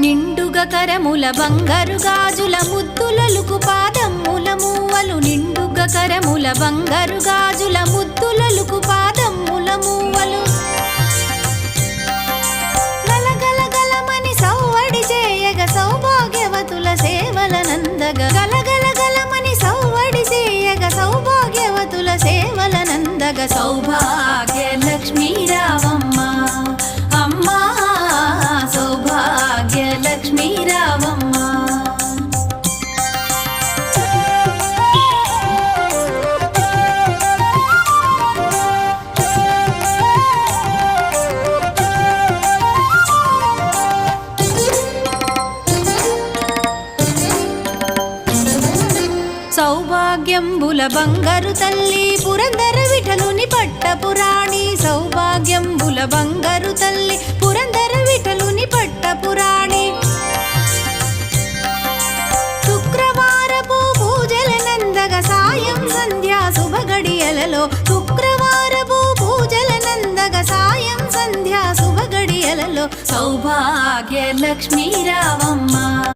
నిండుగా కరముల బంగారు గాజుల ముద్దులలుకు పాదమ్ముల మూవలు నిండుగా కరముల బంగారు గాజుల ముద్దులలుకు పాదమ్ముల మూవలు గలగలగలమని సౌవడి చేయగ సౌభాగ్యవతుల సేవలనందగ గలగలగలమని సౌవడి చేయగ సౌభాగ్యవతుల సేవలనందగ సౌభాగ్య లక్ష్మీ రావమ్మ అమ్మా సౌభాగ్య లక్ష్మీ రావమ్మ సౌభాగ్యంబుల బంగారు తల్లి పురందర విఠలుని పట్టపురాణి సౌభాగ్యంబుల బంగారు తల్లి పురందర విఠలుని పట్టపురాణి శుక్రవారపు పూజల నందగ సాయం సంధ్యా శుభగడియలలో శుక్రవారపు పూజల నందగ సాయం సంధ్యా శుభగడియలలో సౌభాగ్య లక్ష్మీ రావమ్మ